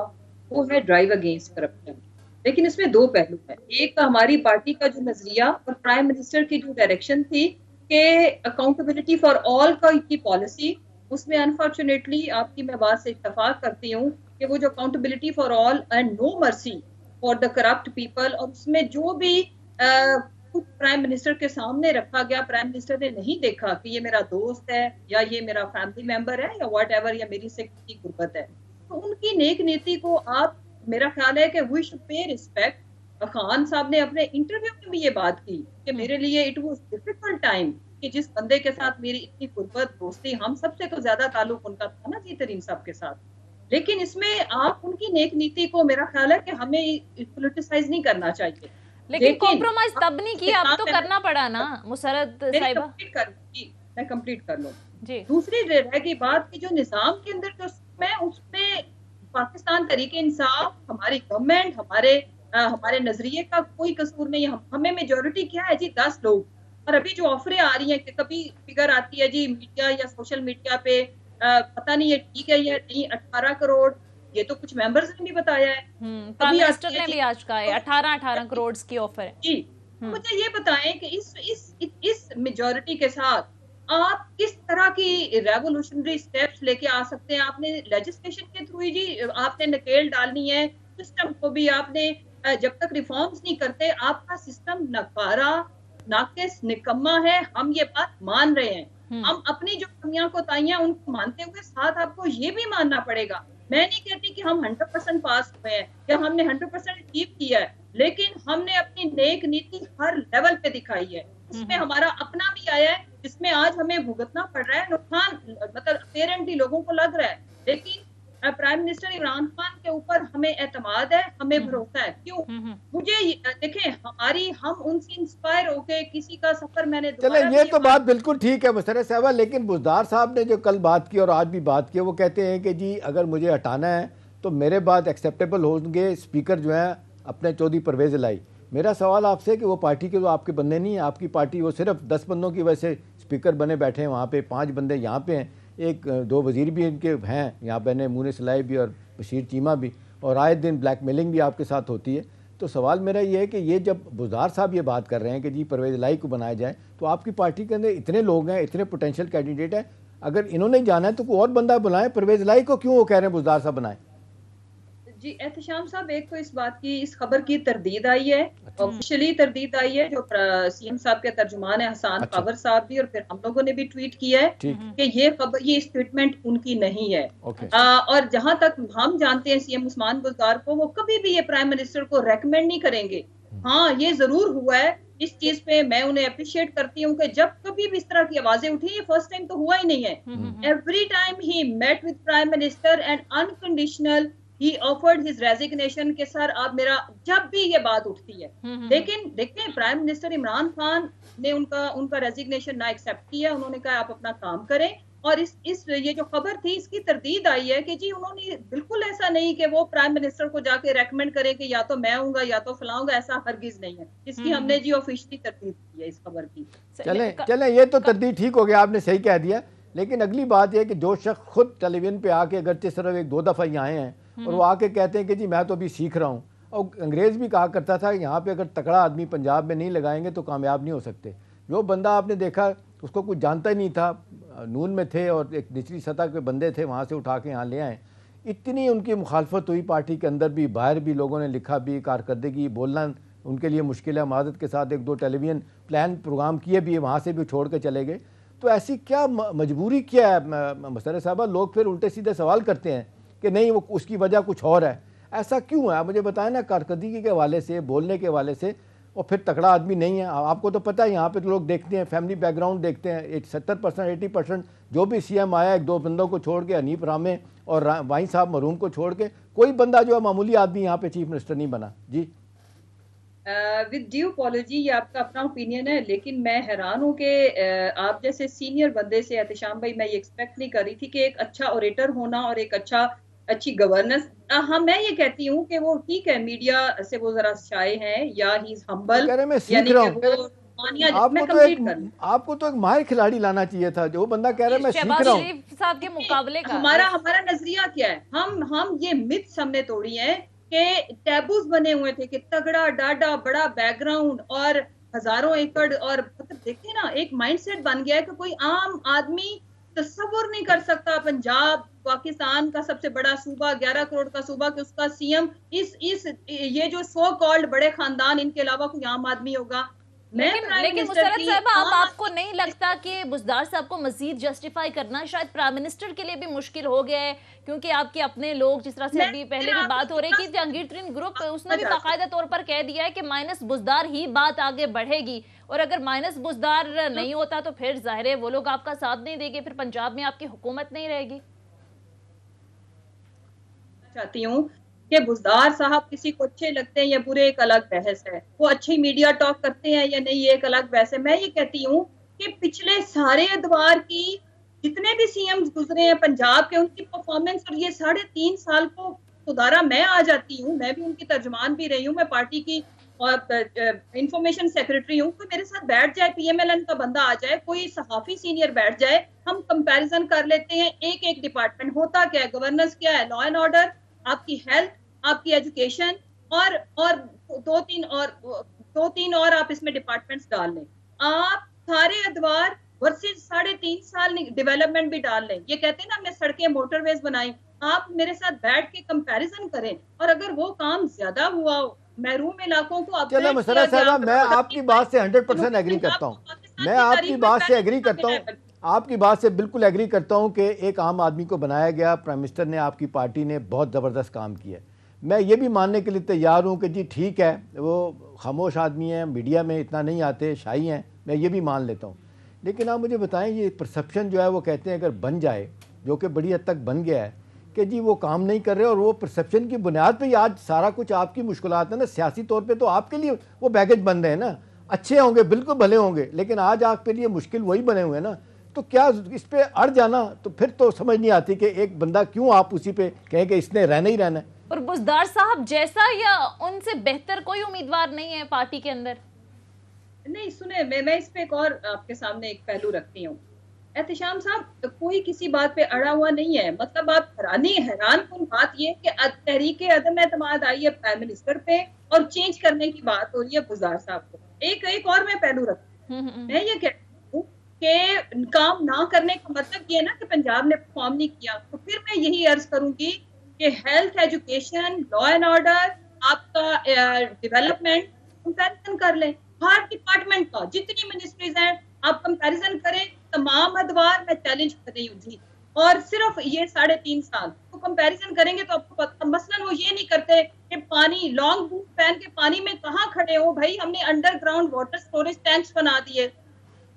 वो है ड्राइव अगेंस्ट करप्शन। लेकिन इसमें दो पहलू हैं। एक हमारी पार्टी का जो नजरिया और प्राइम मिनिस्टर की जो डायरेक्शन थी कि अकाउंटेबिलिटी फॉर ऑल की पॉलिसी, उसमें अनफॉर्चुनेटली आपकी मैं बात से इत्तफाक करती हूँ कि वो जो accountability for all and no mercy for the corrupt people, और उसमें जो भी कुछ प्राइम मिनिस्टर के सामने रखा गया, प्राइम मिनिस्टर ने नहीं देखा कि ये मेरा दोस्त है या ये मेरा फैमिली मेंबर है या व्हाट एवर, या मेरी से कितनी गुर्बत है। तो उनकी नेक नीति को आप, मेरा ख्याल है कि we should pay respect. Khan साहब ने अपने इंटरव्यू में भी ये बात की कि मेरे लिए इट वाज डिफिकल्ट टाइम कि जिस बंदे के साथ मेरी इतनी गुर्बत दोस्ती, हम सबसे तो ज्यादा ताल्लुक उनका था ना जी तरीन साहब के साथ। लेकिन इसमें आप उनकी नेक नीति को, मेरा ख्याल है कि हमें पॉलिटिसाइज नहीं करना चाहिए। लेकिन कॉम्प्रोमाइज तब नहीं किया, अब तो करना पड़ा ना मुसरत साहिबा। मैं कंप्लीट कर लूं जी। दूसरी रह गई बात कि जो निजाम के अंदर जो मैं उसमें पाकिस्तान तरीके इंसाफ, हमारी गवर्नमेंट, हमारे नजरिए का कोई कसूर नहीं। हमें मेजोरिटी क्या है जी, 10 लोग। और अभी जो ऑफरें आ रही हैं कि कभी फिगर आती है जी मीडिया या सोशल मीडिया पे, पता नहीं ये ठीक है या नहीं, 18 करोड़, ये तो कुछ मेंबर्स ने भी बताया है। प्राइम मिनिस्टर ने भी आज कहा है 18 करोड़ की ऑफर है जी। मुझे ये बताएं कि इस मेजोरिटी के साथ आप किस तरह की रेवोल्यूशनरी स्टेप्स लेके आ सकते हैं? आपने लेजिस्लेशन के थ्रू ही जी आपने नकेल डालनी है सिस्टम को भी। आपने जब तक रिफॉर्म्स नहीं करते, आपका सिस्टम नकारा, नाकिस, निकम्मा है। हम ये बात मान रहे हैं। हम अपनी जो कमियां कोताहियां उनको मानते हुए साथ आपको ये भी मानना पड़ेगा। मैं नहीं कहती कि हम 100% पास हुए हैं या हमने 100% अचीव किया है, लेकिन हमने अपनी नेक नीति हर लेवल पे दिखाई है। उसमें हमारा अपना भी आया है, जिसमें आज हमें भुगतना पड़ रहा है नुकसान, मतलब अपेरेंटली लोगों को लग रहा है। लेकिन प्राइम मिनिस्टर इमरान खान के ऊपर हमें एतमाद है, हमें भरोसा है। क्यों? मुझे देखें, हम उनसे इंस्पायर होके किसी का सफर मैंने चले, ये तो बात बिल्कुल ठीक है मुशर्रफ साहब, लेकिन बुज़दार साहब ने जो कल बात की और आज भी बात की, वो कहते हैं कि जी अगर मुझे हटाना है तो मेरे बाद एक्सेप्टेबल होंगे स्पीकर जो है अपने चौधरी परवेज़ इलाही। मेरा सवाल आपसे कि वो पार्टी के तो आपके बंदे नहीं हैं, आपकी पार्टी वो सिर्फ 10 बंदों की वजह से स्पीकर बने बैठे हैं वहाँ पे, 5 बंदे यहाँ पे हैं, 1-2 वज़ीर भी इनके हैं यहाँ पे, मूनिस इलाही भी और बशीर चीमा भी, और आए दिन ब्लैकमेलिंग भी आपके साथ होती है। तो सवाल मेरा ये है कि ये जब बुज़दार साहब ये बात कर रहे हैं कि जी परवेज़ इलाही को बनाया जाए, तो आपकी पार्टी के अंदर इतने लोग हैं, इतने पोटेंशियल कैंडिडेट हैं, अगर इन्होंने जाना है तो कोई और बंदा बुलाएं, परवेज़ इलाही को क्यों वो कह रहे हैं बुज़दार साहब बनाएं? जी एहतशाम साहब, एक तो इस बात की, इस खबर की तरदीद आई है, ऑफिशियली तरदीद आई है, जो सीएम साहब के तर्जुमान है हसान खबर साहब भी, और फिर हम लोगों ने भी ट्वीट किया है कि ये खबर, ये स्टेटमेंट उनकी नहीं है। और जहां तक हम जानते हैं सीएम उस्मान बुज़दार को, वो कभी भी ये प्राइम मिनिस्टर को रेकमेंड नहीं करेंगे। हाँ, ये जरूर हुआ है, इस चीज पे मैं उन्हें अप्रिशिएट करती हूँ कि जब कभी भी इस तरह की आवाजें उठी, ये फर्स्ट टाइम तो हुआ ही नहीं है। Every time he met with prime minister and unconditional he offered his resignation के सर आप मेरा, जब भी ये बात उठती है। लेकिन देखते प्राइम मिनिस्टर इमरान खान ने उनका रेजिग्नेशन ना एक्सेप्ट किया। उन्होंने कहा आप अपना काम करें, और ये जो खबर थी इसकी तरदीद आई है कि जी उन्होंने बिल्कुल ऐसा नहीं कि वो प्राइम मिनिस्टर को जाके रेकमेंड करें कि या तो मैं आऊंगा या तो फलाऊंगा, ऐसा हरगिज नहीं है। इसकी हमने जी ऑफिशियली तरदीद की है इस खबर की। चलें ये तो तरदीद ठीक हो गया, आपने सही कह दिया। लेकिन अगली बात यह कि जो शख्स खुद टेलीविजन पे आके अगरचे सिर्फ 1-2 दफ़ा यहाँ आए हैं और वो आके कहते हैं कि जी मैं तो अभी सीख रहा हूँ, और अंग्रेज़ भी कहा करता था यहाँ पे अगर तकड़ा आदमी पंजाब में नहीं लगाएंगे तो कामयाब नहीं हो सकते। जो बंदा आपने देखा उसको कुछ जानता ही नहीं था, नून में थे और एक निचली सतह के बंदे थे, वहाँ से उठा के यहाँ ले आए। इतनी उनकी मुखालफत हुई पार्टी के अंदर भी, बाहर भी लोगों ने लिखा भी, कारकर्दगी बोलना उनके लिए मुश्किल है। मादत के साथ 1-2 टेलीविज़न प्लान प्रोग्राम किए भी, वहाँ से भी छोड़ के चले गए। तो ऐसी क्या मजबूरी क्या है मुशर्रफ साहबा? लोग फिर उल्टे सीधे सवाल करते हैं कि नहीं वो उसकी वजह कुछ और है। ऐसा क्यों है? मुझे बताएं ना, कारकर्दगी के हवाले से, बोलने के हवाले से, और फिर तकड़ा आदमी नहीं है। आपको तो पता है यहाँ पे तो लोग देखते हैं, फैमिली बैकग्राउंड देखते हैं। 70% 80% जो भी सीएम आया, 1-2 बंदों को छोड़ के, हनीफ रामे और वाई साहब मरूम को छोड़ के, कोई बंदा जो है मामूली आदमी यहाँ पे चीफ मिनिस्टर नहीं बना। जी विद ड्यू अपॉलॉजी, ये आपका अपना ओपिनियन है, लेकिन मैं हैरान हूँ कि आप जैसे सीनियर बंदे से एहतशाम भाई, मैं ये एक्सपेक्ट नहीं कर रही थी कि एक अच्छा ओरेटर होना और एक अच्छा अच्छी गवर्नेंस। हाँ, मैं ये कहती हूँ कि वो ठीक है, मीडिया से वो जरा शाय हैं या ही इज हम्बल, कह रहे मैं सीख यानी रहा कि हूँ। वो मैं कंप्लीट कर लूँ। आपको तो एक माहिर खिलाड़ी लाना चाहिए था, जो बंदा कह रहा है मैं सीख शहबाज रहा हूँ। शरीफ साहब के मुकाबले का हमारा नजरिया क्या है, हम ये मिथ्स हमने तोड़ी है कि टैबूज बने हुए थे कि तगड़ा डाडा बड़ा बैकग्राउंड और हजारों एकड़, और मतलब देखिए ना, एक माइंडसेट बन गया है कि कोई आम आदमी तस्वुर नहीं कर सकता पंजाब पाकिस्तान का सबसे बड़ा सूबा, 11 करोड़ का सूबा, कि उसका सीएम इस ये जो सो कॉल्ड बड़े खानदान, इनके अलावा कोई आम आदमी होगा। मैं लेकिन मुशर्रफ साहब, अब आपको नहीं लगता कि बुज़दार साहब को मजीद जस्टिफाई करना शायद प्राइम मिनिस्टर के लिए भी मुश्किल हो गया है, क्योंकि आपके अपने लोग, जिस तरह से अभी पहले भी बात हो रही है कि जहांगीर तरीन ग्रुप, उसने भी बाकायदा तौर पर कह दिया है कि माइनस बुज़दार ही बात आगे बढ़ेगी, और अगर माइनस बुज़दार नहीं होता तो फिर जाहिर है वो लोग आपका साथ नहीं देंगे, फिर पंजाब में आपकी हुकूमत नहीं रहेगी। चाहती हूँ कि बुज़दार साहब किसी को अच्छे लगते हैं या बुरे, एक अलग बहस है, वो अच्छी मीडिया टॉक करते हैं या नहीं, ये एक अलग बहस है। मैं ये कहती हूँ कि पिछले सारे अदवार की जितने भी सीएम्स गुजरे हैं पंजाब के, उनकी परफॉर्मेंस और ये 3.5 साल को सुधारा। मैं आ जाती हूँ, मैं भी उनकी तर्जमान भी रही हूँ, मैं पार्टी की इंफॉर्मेशन सेक्रेटरी हूँ। कोई मेरे साथ बैठ जाए, पीएमएलएन का बंदा आ जाए, कोई सहाफी सीनियर बैठ जाए, हम कंपैरिजन कर लेते हैं एक एक डिपार्टमेंट, होता क्या है, गवर्नेंस क्या है, लॉ एंड ऑर्डर, आपकी हेल्थ, आपकी एजुकेशन, और दो तीन और आप इसमें डिपार्टमेंट्स डाल लें, आप सारे अदवार वर्सेस 3.5 साल डेवलपमेंट भी डाल लें। ये कहते हैं ना, मैं सड़कें मोटरवेज बनाई, आप मेरे साथ बैठ के कंपैरिजन करें, और अगर वो काम ज्यादा हुआ हो, महरूम इलाकों को चलो मुशर्रफ साहब, मैं आपकी बात से 100% एग्री करता हूँ। मैं आपकी बात से एग्री करता हूँ, आपकी बात से बिल्कुल एग्री करता हूँ कि एक आम आदमी को बनाया गया, प्राइम मिनिस्टर ने, आपकी पार्टी ने बहुत ज़बरदस्त काम किया। मैं ये भी मानने के लिए तैयार हूँ कि जी ठीक है, वो खामोश आदमी हैं, मीडिया में इतना नहीं आते, शाही हैं, मैं ये भी मान लेता हूँ। लेकिन आप मुझे बताएं, ये परसेप्शन जो है वो कहते हैं अगर बन जाए, जो कि बड़ी हद तक बन गया है, कि जी वो काम नहीं कर रहे, और वो परसेप्शन की बुनियाद पे ही आज सारा कुछ आपकी मुश्किलात है ना, सियासी तौर पे तो आपके लिए वो बैगेज बन रहे हैं ना, अच्छे होंगे, बिल्कुल भले होंगे, लेकिन आज आपके लिए मुश्किल वही बने हुए हैं ना। तो क्या इस पे अड़ जाना, तो फिर तो समझ नहीं आती कि एक बंदा क्यों आप उसी पे कहें कि इसने रहना ही रहना है। और बुज़दार साहब जैसा या उनसे बेहतर कोई उम्मीदवार नहीं है पार्टी के अंदर? नहीं, सुने, मैं इस पे एक और आपके सामने एक पहलू रखती हूँ। एहतिशाम साहब, कोई किसी बात पे अड़ा हुआ नहीं है, मतलब आप हैरान कौन बात ये कि तहरीक अदम एतमाद आई है प्राइम मिनिस्टर पे, और चेंज करने की बात हो रही है बुज़दार साहब को। एक और मैं पहलू रखती हूँ, मैं ये कहती हूँ कि काम ना करने का मतलब ये ना कि पंजाब ने परफॉर्म नहीं किया, तो फिर मैं यही अर्ज करूंगी कि health, education, law and order, आपका डेवलपमेंट, कंपैरिजन कर लें हर डिपार्टमेंट का, जितनी मिनिस्ट्रीज हैं आप कंपैरिजन करें, तमाम अदवार मैं चैलेंज कर रही हूँ जी। और सिर्फ ये 3.5 साल तो कंपैरिजन करेंगे तो आपको पता, मसलन वो ये नहीं करते कि पानी, लॉन्ग बूट पहन के पानी में कहाँ खड़े हो भाई, हमने अंडरग्राउंड वाटर स्टोरेज टैंक्स बना दिए।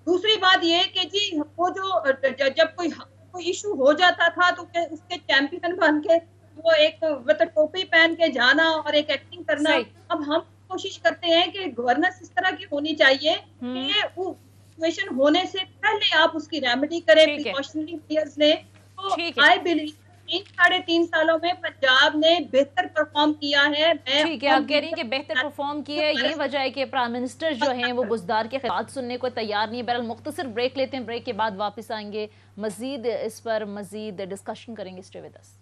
दूसरी बात ये कि जी वो जो जब कोई इशू हो जाता था तो उसके चैंपियन बन के वो एक मतलब टोपी पहन के जाना और एक एक्टिंग करना। अब हम कोशिश करते हैं कि गवर्नेंस इस तरह की होनी चाहिए कि वो सिचुएशन होने से पहले आप उसकी रेमेडी करें, प्रिकॉशनरी मेजर्स लें। तो आई बिलीव इन 3.5 सालों में पंजाब ने बेहतर परफॉर्म किया है। ठीक है, आप कह रही हैं कि बेहतर परफॉर्म किया है, यही वजह है कि प्राइम मिनिस्टर जो हैं वो बुज़दार के खिलाफ सुनने को तैयार नहीं है। बहरहाल मुख्तसर ब्रेक लेते हैं, ब्रेक के बाद वापस आएंगे, मजीद इस पर मजीद डिस्कशन करेंगे। Stay with us.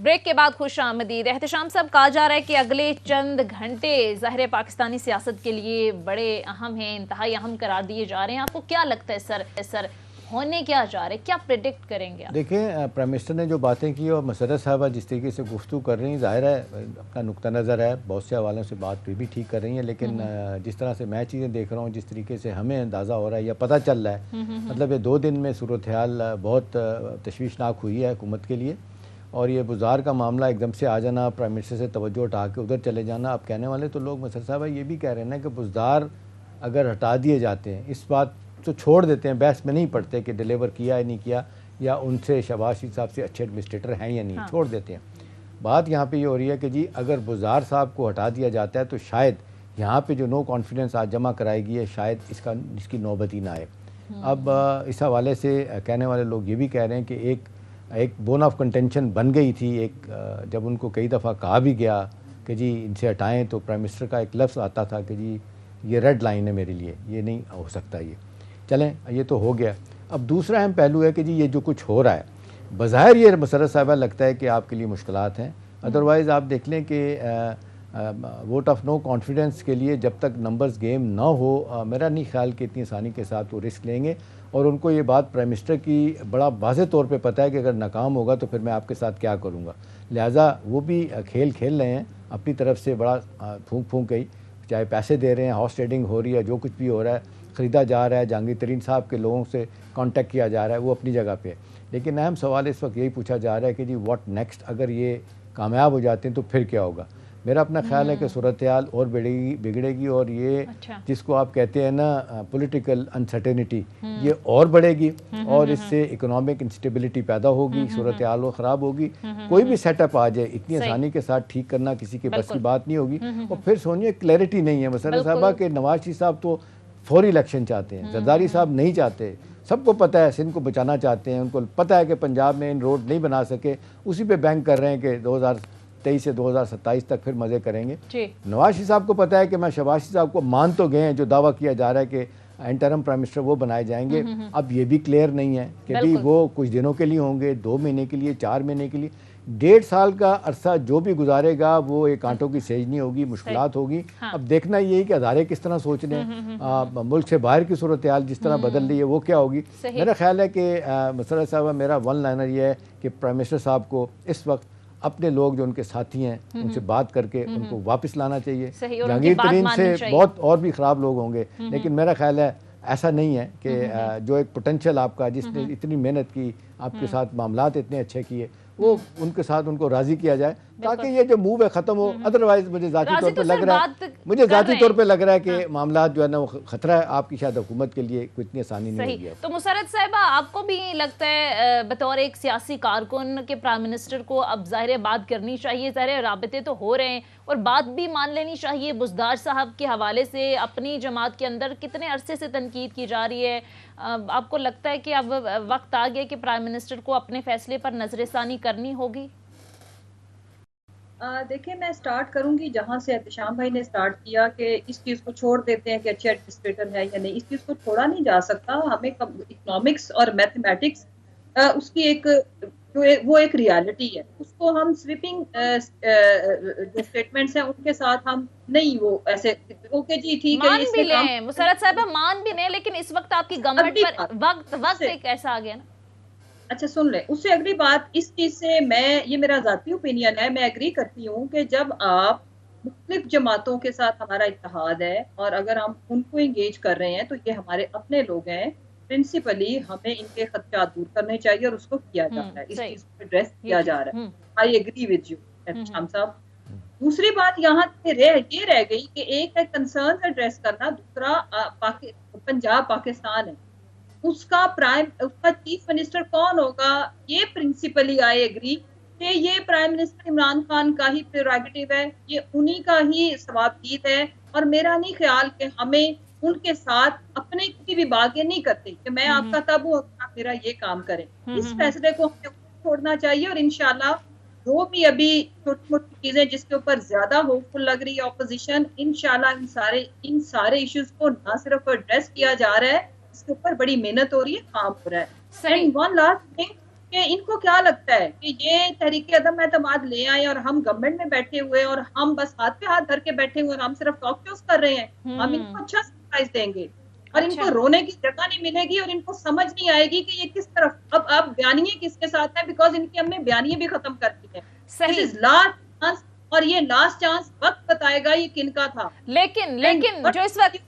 ब्रेक के बाद खुश आमदीद। एहतिशाम साहब, कहा जा रहा है कि अगले चंद घंटे ज़ाहिर पाकिस्तानी सियासत के लिए बड़े अहम हैं, इंतहाई अहम करार दिए जा रहे हैं। आपको क्या लगता है सर होने क्या जा रहे, क्या प्रेडिक्ट करेंगे आप? देखिए, प्राइम मिनिस्टर ने जो बातें की और मुशर्रफ साहबा जिस तरीके से गुफ्तगू कर रही हैं, ज़ाहिर है अपना नुक्ता नज़र है, बहुत से हवालों से बात भी ठीक कर रही हैं, लेकिन जिस तरह से मैं चीज़ें देख रहा हूँ, जिस तरीके से हमें अंदाज़ा हो रहा है या पता चल रहा है, मतलब ये 2 दिन में सूरत हाल बहुत तशवीशनाक हुई है हुकूमत के लिए। और ये बुज़दार का मामला एकदम से आ जाना, प्राइम मिनिस्टर से तवज्जो उठा के उधर चले जाना, अब कहने वाले तो लोग मुशर्रफ साहब ये भी कह रहे हैं ना कि बुज़दार अगर हटा दिए जाते हैं, इस बात तो छोड़ देते हैं, बहस में नहीं पड़ते कि डिलीवर किया या नहीं किया, या उनसे शहबाज शरीफ साहब से अच्छे एडमिनिस्ट्रेटर हैं या नहीं, छोड़ देते हैं। बात यहाँ पे ये हो रही है कि जी अगर बुज़दार साहब को हटा दिया जाता है तो शायद यहाँ पे जो नो कॉन्फिडेंस आज जमा कराएगी है, शायद इसकी नौबत ही ना आए। अब इस हवाले से कहने वाले लोग ये भी कह रहे हैं कि एक बोन ऑफ कंटेंशन बन गई थी, जब उनको कई दफ़ा कहा भी गया कि जी इनसे हटाएं, तो प्राइम मिनिस्टर का एक लफ्ज़ आता था कि जी ये रेड लाइन है मेरे लिए, ये नहीं हो सकता। ये चलें, ये तो हो गया। अब दूसरा अहम पहलू है कि जी ये जो कुछ हो रहा है, बज़ाहिर ये मसरत साहबा लगता है कि आपके लिए मुश्किलात हैं, अदरवाइज़ आप देख लें कि वोट ऑफ नो कॉन्फिडेंस के लिए जब तक नंबर्स गेम ना हो, मेरा नहीं ख्याल कि इतनी आसानी के साथ वो रिस्क लेंगे। और उनको ये बात प्राइम मिनिस्टर की बड़ा वाज़ेह तौर पे पता है कि अगर नाकाम होगा तो फिर मैं आपके साथ क्या करूँगा, लिहाजा वो भी खेल खेल रहे हैं अपनी तरफ से, बड़ा फूंक फूंक गई, चाहे पैसे दे रहे हैं, हॉर्स ट्रेडिंग हो रही है, जो कुछ भी हो रहा है, ख़रीदा जा रहा है, जहांगीर तरीन साहब के लोगों से कांटेक्ट किया जा रहा है, वो अपनी जगह पे है। लेकिन अहम सवाल इस वक्त यही पूछा जा रहा है कि जी व्हाट नेक्स्ट, अगर ये कामयाब हो जाते हैं तो फिर क्या होगा। मेरा अपना ख्याल है कि सूरत हाल और बिगड़ेगी और ये जिसको आप कहते हैं ना पॉलिटिकल अनसर्टेनिटी, ये और बढ़ेगी और इससे इकोनॉमिक इंस्टेबिलिटी पैदा होगी, सूरत हाल और ख़राब होगी। कोई भी सेटअप आ जाए इतनी आसानी के साथ ठीक करना किसी के बस की बात नहीं होगी। और फिर सोनिए क्लैरिटी नहीं है मसला साहबा के नवाज शरीफ साहब तो फौरी इलेक्शन चाहते हैं, जरदारी साहब नहीं चाहते, सबको पता है सिंध को बचाना चाहते हैं, उनको पता है कि पंजाब में इन रोड नहीं बना सके, उसी पे बैंक कर रहे हैं कि 2023 से 2027 तक फिर मज़े करेंगे। नवाज शरीफ साहब को पता है कि मैं शहबाज शरीफ साहब को मान तो गए हैं, जो दावा किया जा रहा है कि इंटरम प्राइम मिनिस्टर वो बनाए जाएंगे, अब ये भी क्लियर नहीं है कि भाई वो कुछ दिनों के लिए होंगे, 2 महीने के लिए, 4 महीने के लिए, 1.5 साल का अरसा जो भी गुजारेगा वो एक कांटों की सेज नहीं होगी, मुश्किलात होगी। अब देखना ये है कि हज़ारे किस तरह सोच रहे हैं, मुल्क से बाहर की सूरत हाल जिस तरह बदल रही है वो क्या होगी। मेरा ख्याल है कि मसला साहब, मेरा वन लाइनर ये है कि प्राइम मिनिस्टर साहब को इस वक्त अपने लोग जो उनके साथी हैं उनसे बात करके उनको वापस लाना चाहिए। जहांगीर तरीन से बहुत और भी ख़राब लोग होंगे, लेकिन मेरा ख्याल है ऐसा नहीं है कि जो एक पोटेंशियल आपका, जिसने इतनी मेहनत की, आपके साथ मामलात इतने अच्छे किए, वो उनके साथ उनको राजी किया जाए ताकि ये जो मूव है ख़त्म हो। अदरवाइज मुझे ज़ाती तौर पे लग रहा है कि मामला जो है ना वो खतरा है आपकी शायद हुकूमत के लिए, कोई इतनी आसानी नहीं होगी। तो मुसरत साहिबा, आपको भी लगता है बतौर एक सियासी कारकुन के प्राइम मिनिस्टर को अब ज़ाहिर बात करनी चाहिए, ज़ाहिर राबते तो हो रहे हैं और बात भी मान लेनी चाहिए। बुज़दार साहब के हवाले से अपनी जमात के अंदर कितने अरसे से तनकीद की जा रही है, आपको लगता है कि अब वक्त आ गया कि प्राइम मिनिस्टर को अपने फैसले पर नजरसानी करनी होगी? देखिए, मैं स्टार्ट करूंगी जहां से एहतशाम भाई ने स्टार्ट किया कि इस चीज़ को छोड़ देते हैं कि अच्छे एडमिनिस्ट्रेटर है या नहीं। इस चीज़ को छोड़ा नहीं जा सकता। हमें इकोनॉमिक्स और मैथमेटिक्स उसकी वो एक रियलिटी है, उसको हम स्वीपिंग जो स्टेटमेंट्स हैं उनके साथ हम नहीं वो ऐसे ओके जी ठीक है मान भी लें मुसरत साहिबा, मान भी नहीं, लेकिन इस वक्त आपकी गवर्नमेंट पर वक्त एक ऐसा आ गया ना। अच्छा सुन ले, उससे अगली बात इस चीज से ये मेरा जाती ओपिनियन है, मैं एग्री करती हूँ कि जब आप मुख्तलिफ जमातों के साथ हमारा इत्तेहाद है और अगर हम उनको इंगेज कर रहे हैं तो ये हमारे अपने लोग हैं, प्रिंसिपली हमें इनके खदशात दूर करने चाहिए और उसको किया जा रहा है, इस चीज को एड्रेस किया जा रहा है। आई एग्री विद यू शाम साहब। दूसरी बात यहाँ ये रह गई कि एक है कंसर्न एड्रेस करना, दूसरा पंजाब पाकिस्तान है, उसका चीफ मिनिस्टर कौन होगा, ये प्रिंसिपली आई एग्री कि ये प्राइम मिनिस्टर इमरान खान का ही प्रेरोगेटिव है, ये उन्हीं का ही सवाबदीद है और मेरा नहीं ख्याल कि हमें उनके साथ अपने की भी बातें नहीं करते कि मैं आपका तब हूँ आप मेरा ये काम करें। इस फैसले को हमें छोड़ना चाहिए और इंशाल्लाह जो भी अभी छोटी मोटी चीजें जिसके ऊपर ज्यादा होपफुल लग रही है ऑपोजिशन, इंशाल्लाह इन सारे इश्यूज को ना सिर्फ एड्रेस किया जा रहा है, इसके ऊपर बड़ी मेहनत हो रही है, काम हो रहा है। एंड वन लास्ट थिंग कि इनको क्या लगता है कि ये तहरीके अदम एतमाद ले आए और हम गवर्नमेंट में बैठे हुए और हम बस हाथ पे हाथ धर के बैठे हुए और हम सिर्फ टॉक शोज कर रहे हैं, हम इनको अच्छा सरप्राइज देंगे और इनको रोने की जगह नहीं मिलेगी और इनको समझ नहीं आएगी कि ये किस तरफ अब बयानिए किसके साथ है, बिकॉज इनकी हमने बयानिए भी खत्म कर दी है। दिस इज लास्ट चांस और ये लास्ट चांस वक्त बताएगा ये किनका था। लेकिन जो इस वक्त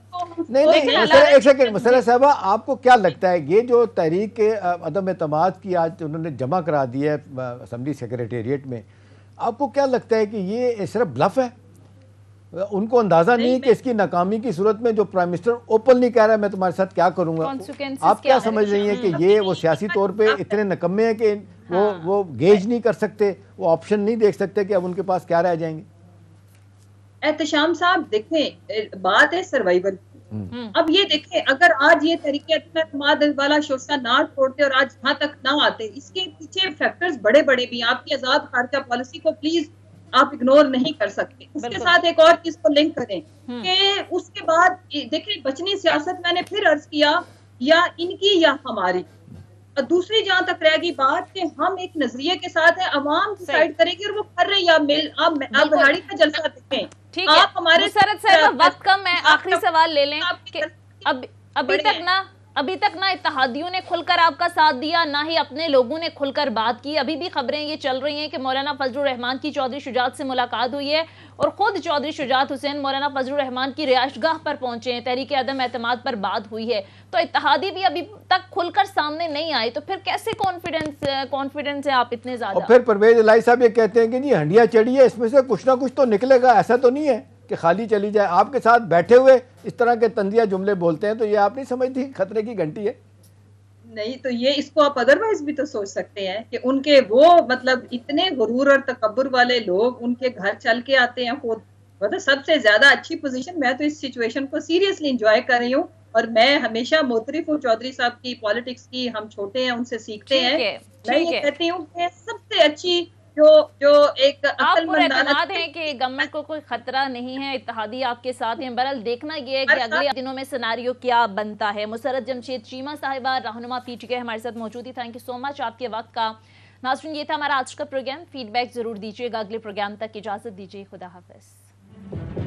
नहीं एक सेकंड मसला साहबा, आपको क्या लगता है ये जो तहरीक के अदम एतमाद की आज उन्होंने जमा करा दी है असेंबली सेक्रेटेरिएट में, आपको क्या लगता है कि ये सिर्फ ब्लफ है? उनको अंदाजा नहीं कि इसकी नाकामी की सूरत में जो प्राइम मिनिस्टर ओपन नहीं कह रहा है मैं तुम्हारे साथ क्या करूंगा, आप क्या समझ रही हैं कि ये वो सियासी तौर पे इतने नकम्मे हैं कि वो गेज नहीं कर सकते, वो ऑप्शन नहीं देख सकते कि अब उनके पास क्या रह जाएंगे। एहतशाम साहब देखें, बात है सर्वाइवल की। अब ये देखें, अगर आज ये तरीके एतमाद वाला शोषा ना छोड़ते और आज यहाँ तक ना आते, इसके पीछे फैक्टर्स बड़े बड़े भी हैं। आपकी आजाद खारजा पॉलिसी को प्लीज आप इग्नोर नहीं कर सकते। उसके साथ एक और चीज को लिंक करें कि उसके बाद देखें, बचनी सियासत मैंने फिर अर्ज किया, या इनकी या हमारी। और दूसरी जहां तक रहेगी बात कि हम एक नजरिए के साथ है, अवाम डिसाइड करेगी और वो कर रही है। आप बहाड़ी का जलसा देखें, ठीक है, आप हमारे वक्त कम है, आखिरी सवाल ले लें कि अभी तक ना इत्तेहादियों ने खुलकर आपका साथ दिया, ना ही अपने लोगों ने खुलकर बात की। अभी भी खबरें ये चल रही हैं कि मौलाना फजलुर रहमान की चौधरी शुजात से मुलाकात हुई है और खुद चौधरी शुजात हुसैन मौलाना फजलुर रहमान की रिहायशगाह पर पहुंचे हैं, तहरीक अदम एतमाद पर बात हुई है। तो इत्तेहादी भी अभी तक खुलकर सामने नहीं आए, तो फिर कैसे कॉन्फिडेंस है आप इतने ज्यादा? और फिर परवेज इलाही साहब ये कहते हैं कि जी हंडिया चढ़ी है, इसमें से कुछ ना कुछ तो निकलेगा, ऐसा तो नहीं है कि खाली चली जाए। आपके साथ बैठे हुए इस तरह के तंदिया जुमले बोलते हैं, तो ये आप नहीं समझती खतरे की घंटी है? नहीं, तो ये इसको आप अदरवाइज भी तो सोच सकते हैं कि उनके वो मतलब इतने गुरूर और तकब्बुर वाले लोग उनके घर चल के आते हैं खुद। मतलब सबसे ज्यादा अच्छी पोजीशन, मैं तो इस सिचुएशन को सीरियसली एंजॉय कर रही हूँ और मैं हमेशा मोतरिफ हूँ चौधरी साहब की पॉलिटिक्स की। हम छोटे हैं, उनसे सीखते हैं। मैं ये कहती हूँ कि सबसे अच्छी जो एक अक्लमंद है कि गवर्नमेंट को कोई खतरा नहीं है, इत्तेहादी आपके साथ हैं। बहरहाल देखना ये है कि अगले दिनों में सिनेरियो क्या बनता है। मुसर्रत जमशेद चीमा साहिबा, रहनुमा PTK हमारे साथ मौजूद थी। थैंक यू सो मच आपके वक्त का। नाज़रीन, ये था हमारा आज का प्रोग्राम। फीडबैक जरूर दीजिएगा। अगले प्रोग्राम तक इजाजत दीजिए। खुदा हाफिज।